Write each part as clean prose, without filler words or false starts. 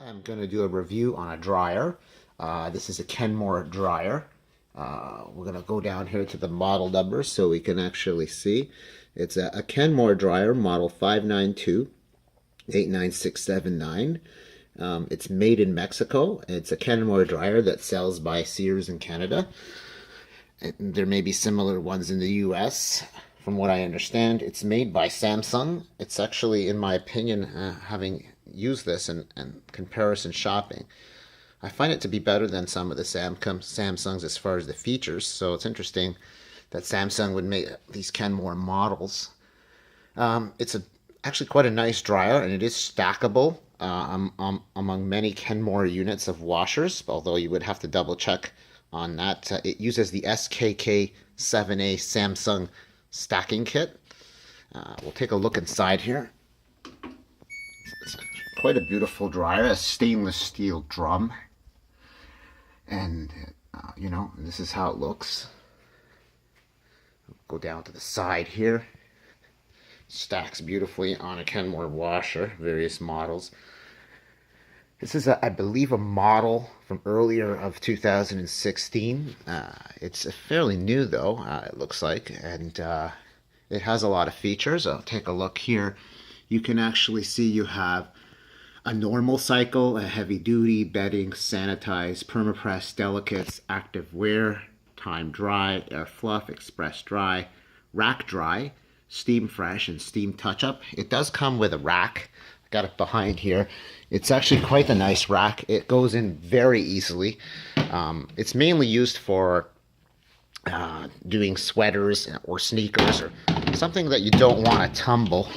I'm going to do a review on a dryer. This is a Kenmore dryer. We're going to go down here to the model number so we can actually see. It's a Kenmore dryer, model 592-89679. It's made in Mexico. It's a Kenmore dryer that sells by Sears in Canada. There may be similar ones in the US. From what I understand, it's made by Samsung. It's actually, in my opinion, having used this and comparison shopping, I find it to be better than some of the Samsungs as far as the features. So it's interesting that Samsung would make these Kenmore models. It's actually quite a nice dryer, and it is stackable among many Kenmore units of washers, although you would have to double check on that. It uses the SKK7A Samsung stacking kit. We'll take a look inside here. It's quite a beautiful dryer, a stainless steel drum. And, this is how it looks. Go down to the side here. Stacks beautifully on a Kenmore washer, various models. This is, I believe, a model from earlier of 2016. It's fairly new, though, it looks like, and it has a lot of features. I'll take a look here. You can actually see you have a normal cycle, a heavy duty, bedding, sanitize, permapress, delicates, active wear, time dry, air fluff, express dry, rack dry, steam fresh, and steam touch up. It does come with a rack. I got it behind here. It's actually quite a nice rack. It goes in very easily. It's mainly used for doing sweaters or sneakers or something that you don't want to tumble.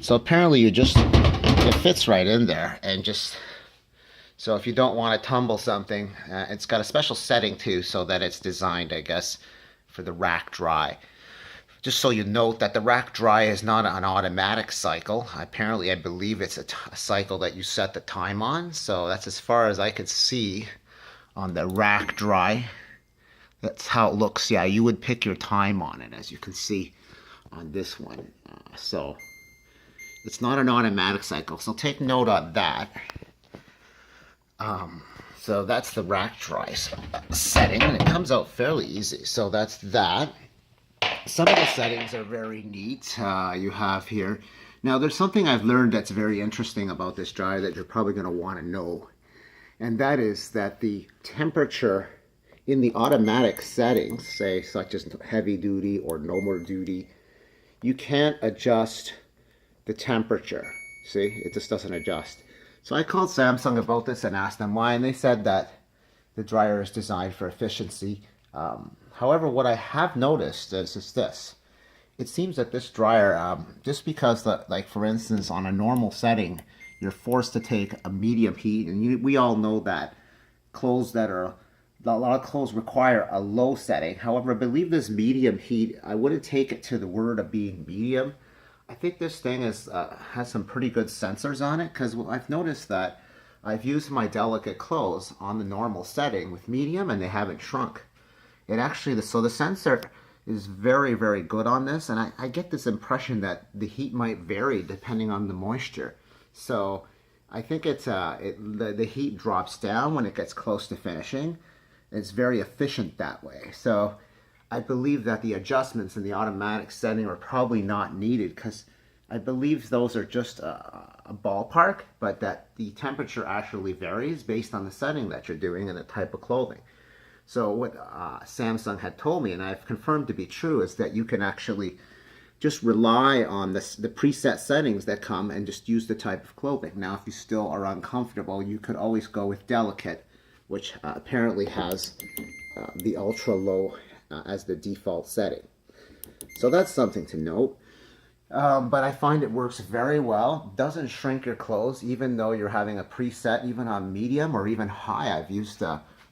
So apparently it fits right in there, and so if you don't want to tumble something, it's got a special setting too, so that it's designed, I guess, for the rack dry. Just so you note that the rack dry is not an automatic cycle. Apparently, I believe it's a cycle that you set the time on. So that's as far as I could see on the rack dry. That's how it looks. Yeah, you would pick your time on it, as you can see on this one. So it's not an automatic cycle. So take note of that. So that's the rack dry setting, and it comes out fairly easy. So that's that. Some of the settings are very neat. You have here. Now, there's something I've learned that's very interesting about this dryer that you're probably going to want to know. And that is that the temperature in the automatic settings, say such as heavy duty or normal duty, you can't adjust the temperature. See, it just doesn't adjust. So I called Samsung about this and asked them why, and they said that the dryer is designed for efficiency. However, what I have noticed is this. It seems that this dryer, just because, like for instance, on a normal setting, you're forced to take a medium heat, and we all know that a lot of clothes require a low setting. However, I believe this medium heat, I wouldn't take it to the word of being medium. I think this thing has some pretty good sensors on it, because I've noticed that I've used my delicate clothes on the normal setting with medium, and they haven't shrunk. So the sensor is very, very good on this, and I get this impression that the heat might vary depending on the moisture. So I think the heat drops down when it gets close to finishing. It's very efficient that way. So I believe that the adjustments in the automatic setting are probably not needed, because I believe those are just a ballpark, but that the temperature actually varies based on the setting that you're doing and the type of clothing. So what Samsung had told me, and I've confirmed to be true, is that you can actually just rely on the preset settings that come and just use the type of clothing. Now, if you still are uncomfortable, you could always go with delicate, which apparently has the ultra low as the default setting. So that's something to note. But I find it works very well. Doesn't shrink your clothes, even though you're having a preset, even on medium or even high. I've used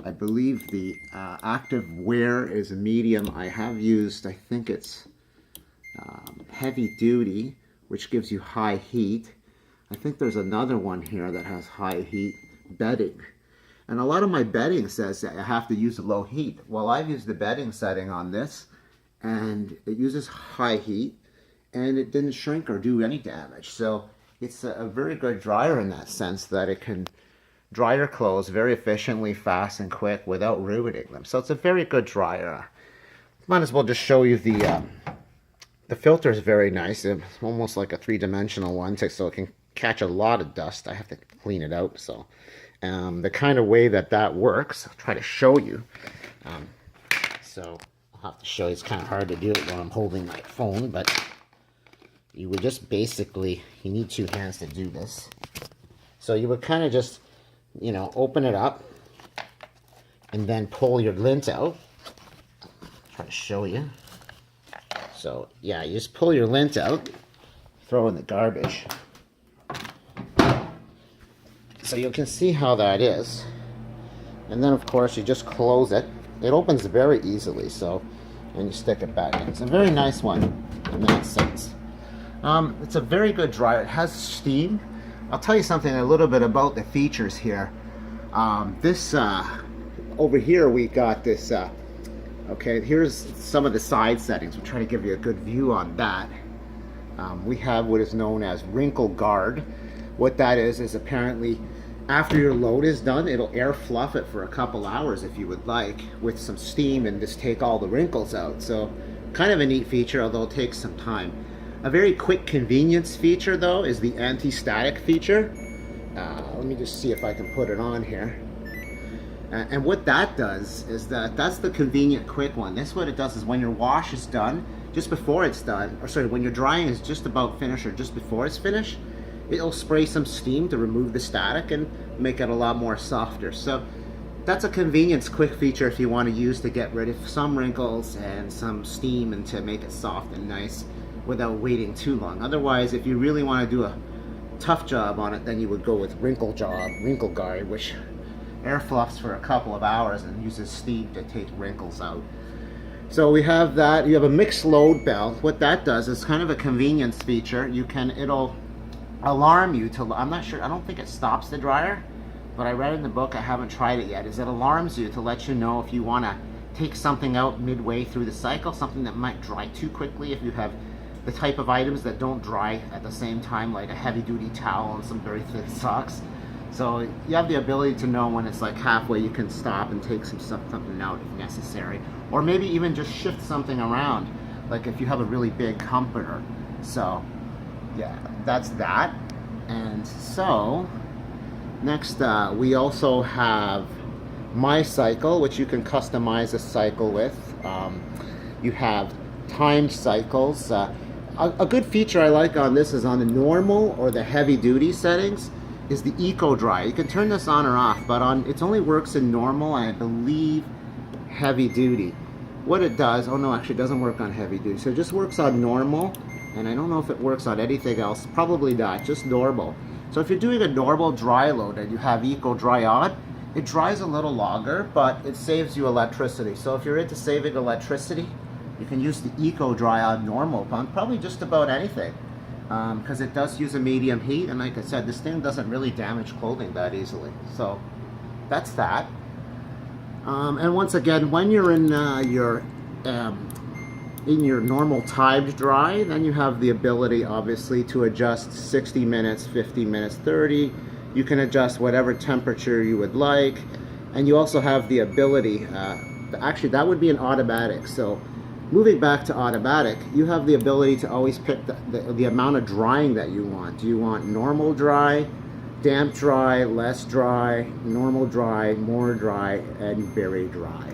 I believe the active wear is a medium. I have used, I think it's heavy duty, which gives you high heat. I think there's another one here that has high heat bedding. And a lot of my bedding says that I have to use low heat. Well, I've used the bedding setting on this, and it uses high heat, and it didn't shrink or do any damage. So it's a very good dryer in that sense that it can dry your clothes very efficiently, fast and quick without ruining them. So it's a very good dryer. Might as well just show you the filter is very nice. It's almost like a three-dimensional one, so it can catch a lot of dust. I have to clean it out. So the kind of way that works, I'll try to show you. So I'll have to show you. It's kind of hard to do it when I'm holding my phone, but you would just basically, you need two hands to do this. So you would kind of just, you know, open it up and then pull your lint out. Try to show you. So yeah, you just pull your lint out, throw in the garbage. So you can see how that is. And then of course you just close it. It opens very easily, so, and you stick it back in. It's a very nice one in that sense. It's a very good dryer. It has steam. I'll tell you something a little bit about the features here. Over here we got this, okay, here's some of the side settings. We'll try to give you a good view on that. We have what is known as Wrinkle Guard. What that is apparently after your load is done, it'll air fluff it for a couple hours if you would like, with some steam, and just take all the wrinkles out. So kind of a neat feature, although it takes some time. A very quick convenience feature though is the anti-static feature. Let me just see if I can put it on here. And what that does is that's the convenient quick one. This what it does is when your wash is done, just before it's done, or sorry, when your drying is just about finished or just before it's finished, it'll spray some steam to remove the static and make it a lot more softer. So that's a convenience quick feature if you want to use to get rid of some wrinkles and some steam and to make it soft and nice without waiting too long. Otherwise, if you really want to do a tough job on it, then you would go with Wrinkle Guard, which air fluffs for a couple of hours and uses steam to take wrinkles out. So we have that. You have a mixed load belt. What that does is kind of a convenience feature. It'll alarm you to, I'm not sure, I don't think it stops the dryer, but I read in the book, I haven't tried it yet, is it alarms you to let you know if you want to take something out midway through the cycle, something that might dry too quickly if you have the type of items that don't dry at the same time, like a heavy duty towel and some very thick socks. So you have the ability to know when it's like halfway, you can stop and take something out if necessary, or maybe even just shift something around, like if you have a really big comforter. So yeah, that's that. And so next we also have My Cycle, which you can customize a cycle with. You have timed cycles. A good feature I like on this is on the normal or the heavy duty settings is the Eco Dry. You can turn this on or off, but it only works in normal and I believe heavy duty. What it does, oh no, actually it doesn't work on heavy duty. So it just works on normal, and I don't know if it works on anything else. Probably not, just normal. So if you're doing a normal dry load and you have Eco Dry on, it dries a little longer, but it saves you electricity. So if you're into saving electricity, you can use the Eco Dry on normal on probably just about anything, because it does use a medium heat, and like I said, this thing doesn't really damage clothing that easily. So that's that. And once again, when you're in your normal timed dry, then you have the ability obviously to adjust 60 minutes, 50 minutes, 30. You can adjust whatever temperature you would like, and you also have the ability, actually that would be an automatic. So moving back to automatic, you have the ability to always pick the amount of drying that you want. Do you want normal dry, damp dry, less dry, normal dry, more dry, and very dry?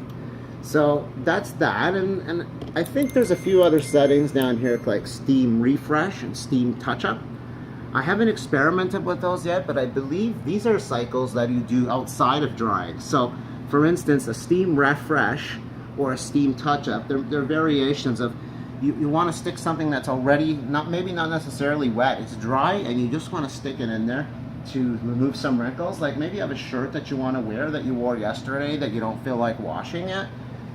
So that's that, and I think there's a few other settings down here like steam refresh and steam touch-up. I haven't experimented with those yet, but I believe these are cycles that you do outside of drying. So for instance, a steam refresh or a steam touch-up, they're variations of, you want to stick something that's already, maybe not necessarily wet, it's dry, and you just want to stick it in there to remove some wrinkles. Like maybe you have a shirt that you want to wear that you wore yesterday that you don't feel like washing it.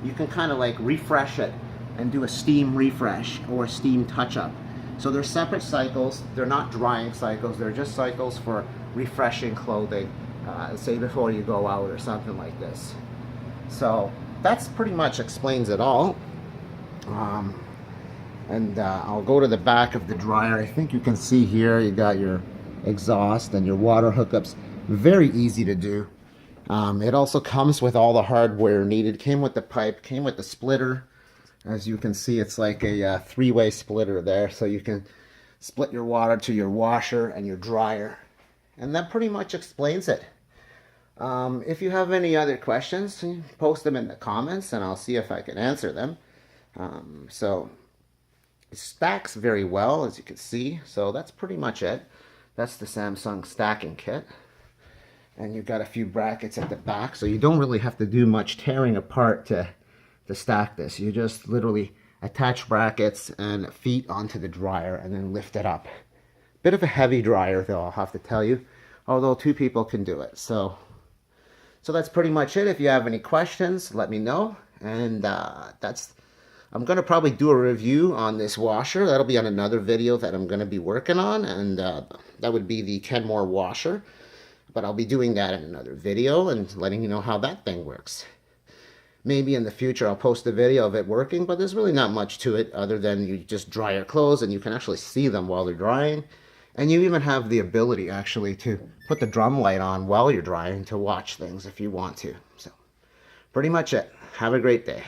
You can kind of like refresh it and do a steam refresh or a steam touch-up. So they're separate cycles. They're not drying cycles. They're just cycles for refreshing clothing, say before you go out or something like this. So that's pretty much explains it all. And I'll go to the back of the dryer. I think you can see here you got your exhaust and your water hookups. Very easy to do. It also comes with all the hardware needed. Came with the pipe, came with the splitter. As you can see, it's like a three-way splitter there, so you can split your water to your washer and your dryer. And that pretty much explains it. If you have any other questions, post them in the comments and I'll see if I can answer them. So it stacks very well, as you can see. So that's pretty much it. That's the Samsung stacking kit. And you've got a few brackets at the back, so you don't really have to do much tearing apart to stack this. You just literally attach brackets and feet onto the dryer and then lift it up. Bit of a heavy dryer though, I'll have to tell you, although two people can do it. So that's pretty much it. If you have any questions, let me know. And I'm going to probably do a review on this washer. That'll be on another video that I'm going to be working on, and that would be the Kenmore washer. But I'll be doing that in another video and letting you know how that thing works. Maybe in the future I'll post a video of it working, but there's really not much to it other than you just dry your clothes and you can actually see them while they're drying. And you even have the ability actually to put the drum light on while you're drying to watch things if you want to. So pretty much it. Have a great day.